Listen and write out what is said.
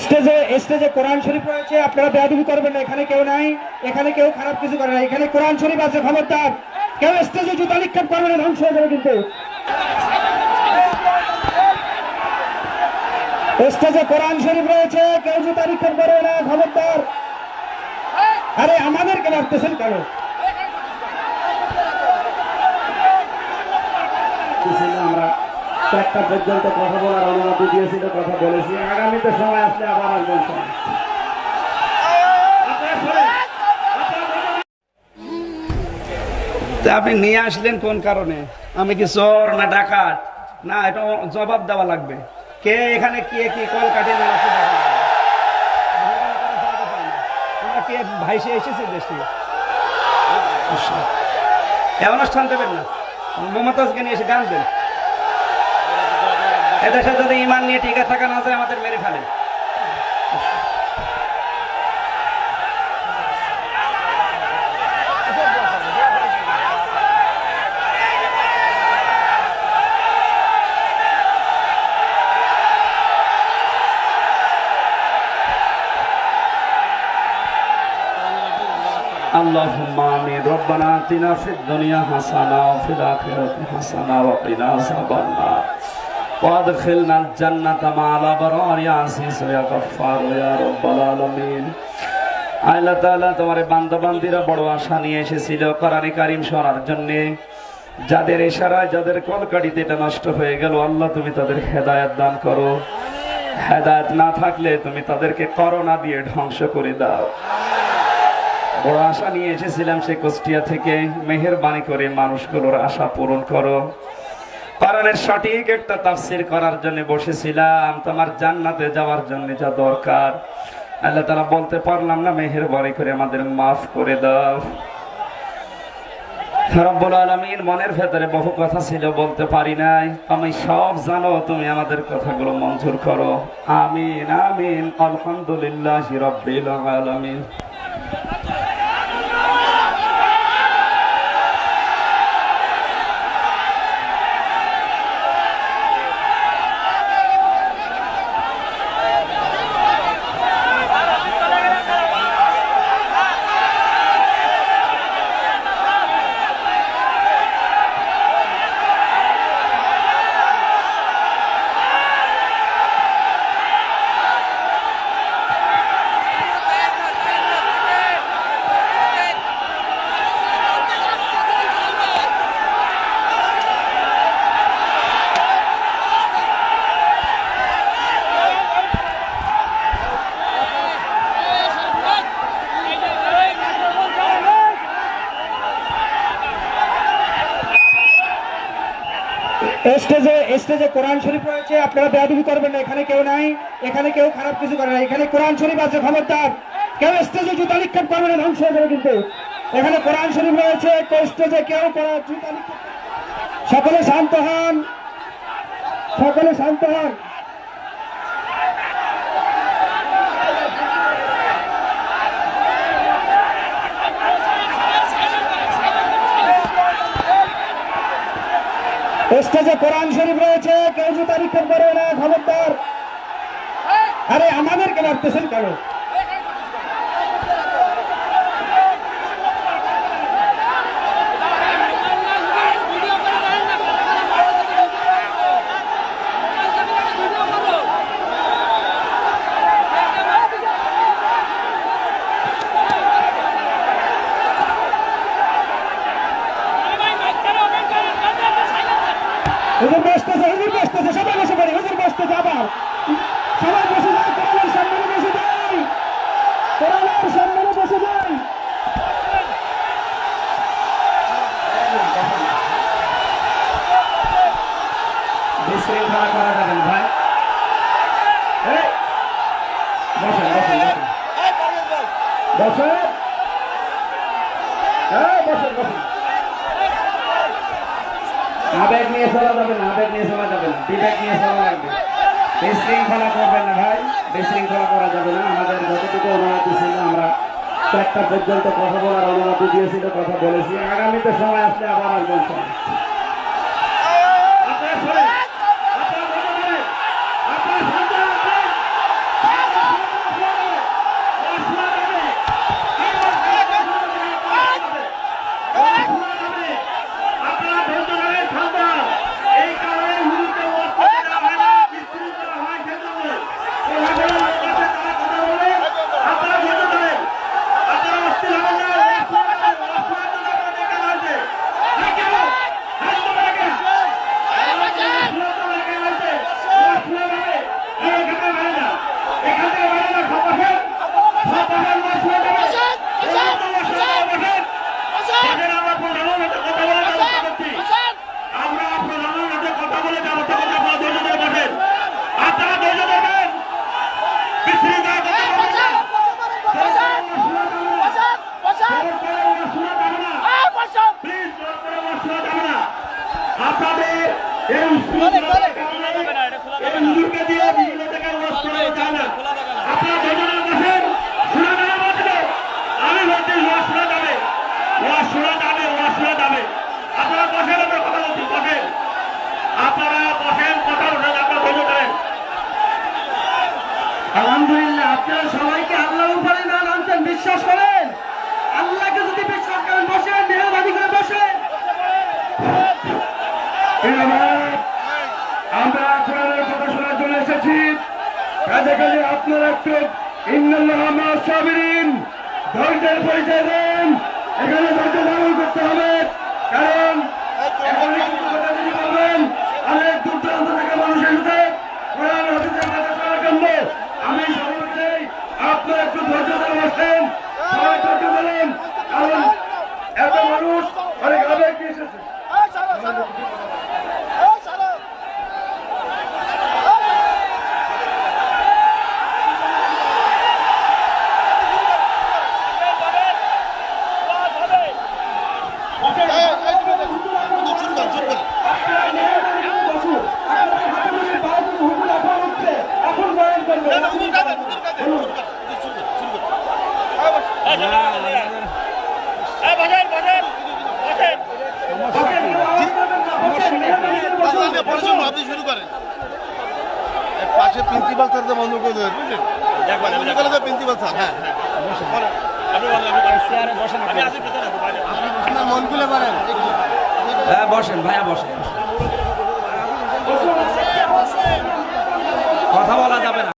স্টেজে স্টেজে কোরআন শরীফ রয়েছে, আপনারা বেয়াদবি করবেন না। এখানে কেউ নাই, এখানে কেউ খারাপ কিছু করে না। এখানে কোরআন শরীফ আছে, খবরদার কেউ স্টেজে জুতা নিক্ষেপ করবে না, ধ্বংস হয়ে যাবে কিন্তু। স্টেজে কোরআন শরীফ রয়েছে, কেউ জুতা নিক্ষেপ করবে না, খবরদার। আরে আমাদেরকে মারতেছেন কেন? আমরা 4টা পর্যন্ত কথা বলার অনুমতি দিয়েছিল, কথা বলেছি। আগামীতে সময় আসলে আবার আসবেন। আপনি নিয়ে আসলেন কোন কারণে? আমি কি চোর না ডাকাত? না, এটা জবাব দেওয়া লাগবে। কে এখানে কে কি কল কাটে না কে ভাইসে এসেছে দেশটি? অনুষ্ঠান দেবেন না, মমতাজকে নিয়ে এসে গান দেন। এদেশে যদি ইমান নিয়ে টিকে থাকা না যায়, আমাদের মেরে ফেলে। اللهم آمين ربنا آتنا في الدنيا حسنة وفي الآخرة حسنة وقنا عذاب النار وادخلنا الجنة مع الأبرار يا عزيز يا غفار يا رب العالمين। আল্লাহ তাআলা তোমার বান্দা বান্দীরা বড় আশা নিয়ে এসেছিল কোরআন কারীম শোনার জন্য। যাদের ইশারায় যাদের কলকাঠিতে এটা নষ্ট হয়ে গেল, আল্লাহ তুমি তাদের হেদায়েত দান করো। হেদায়েত না থাকলে তুমি তাদেরকে করোনা দিয়ে ধ্বংস করে দাও। বড় আশা নিয়ে এসেছিলাম সে কুষ্টিয়া থেকে, মেহেরবানি করে মানুষগুলোর আশা পূরণ করো। কোরআনের সঠিক একটা তাফসীর করার জন্য বসেছিলাম, তোমার জান্নাতে যাওয়ার জন্য যা দরকার আল্লাহ তাআলা বলতে পারলাম না, মেহেরবানি করে আমাদের মাফ করে দাও। রব্বুল আলামিন, মনের ভেতরে বহু কথা ছিল বলতে পারি নাই, আমি সব জানো, তুমি আমাদের কথাগুলো মঞ্জুর করো। আমিন আমিন। আলহামদুলিল্লাহি রাব্বিল আলামিন। স্টেজে কোরআন শরীফ রয়েছে, আপনারা বেয়াদবি করবেন না। এখানে কেউ নাই, এখানে কেউ খারাপ কিছু করে না। এখানে কোরআন শরীফ আছে, খবরদার কেউ স্টেজে জুতা নিক্ষেপ করবে না, ধ্বংস হয়ে যাবে কিন্তু। এখানে কোরআন শরীফ রয়েছে, স্টেজে কেউ জুতা নিক্ষেপ। সকলে শান্ত হন, সকলে শান্ত হন। স্টেজে কোরআন শরীফ রয়েছে, কেউ জুতা নিক্ষেপ করবে না, খবরদার। আরে আমাদেরকে মারতেছেন কেন? হুজুর বসতেছে, হুজুর বসতেছে, সবাই বসে পড়ি। হুজুর বসতেছে, আবার সবাই বসে যায়, কোরআনের সম্মানে বসে যায়, কোরআনের সম্মানে বসে যায়। বিশৃঙ্খলা করা যাবে না ভাই। বসেন বসেন বসেন বসেন বসেন। আবেগ নিয়ে চলা যাবে না, আবেগ নিয়ে চলা যাবে না, বিবেক নিয়ে চলা লাগবে। বিশৃঙ্খলা করবেন না ভাই, বিশৃঙ্খলা করা যাবে না। আমাদের যতটুকু অনুমতি ছিল, আমরা 4টা পর্যন্ত কথা বলার অনুমতি দিয়েছিল, কথা বলেছি। আগামীতে সময় আসলে আবার আসবেন। আপনারা আপনাদের এই উশৃঙ্খলতার কারণে এই হুজুরকে দিয়ে বিভিন্ন জায়গায় ওয়াজ করানো যায় না। আপনারা দুজনে বসেন, শোনা যাবে বলতে আমি বলছি ওয়াজ শোনা যাবে, ওয়াজ শোনা যাবে, ওয়াজ শোনা যাবে। আপনারা বসেন, আমরা কথা বলছি, বসেন, আপনারা বসেন, কথা উঠে আপনারা ধৈর্য ধরেন। আলহামদুলিল্লাহ, আপনারা সবাইকে আল্লাহর উপরে না নামতেন বিশ্বাস করেন। আল্লাহকে যদি বিশ্বাস করেন বসেন, মেহরবানি করে বসেন। আমরা কোরআনের কথা শোনার জন্য এসেছি, কাজে কাজে আপনারা একটু ইন্নাল্লাহ মা'আস সাবিরিন ধৈর্যের পরিচয় দেন। এখানে ধৈর্য ধারণ করতে হবে, কারণ এখানে কিছু কথা যদি বলবেন অনেক দূর দূরান্ত থেকে মানুষ এসেছে কোরআন হাদিসের কথা শোনার জন্য। আমি সবাইকে আপনারা একটু ধৈর্য ধরে বসেন, সবাই ধৈর্য ধরেন, কারণ এত মানুষ অনেক আবেগ এসেছে। শুরু করেন পাশে প্রিন্সিপাল স্যার বন্ধ করে দেবেন, বুঝলেন? প্রিন্সিপাল স্যার, হ্যাঁ আপনার মন খুলে পারেন। বসেন ভাইয়া, বসেন।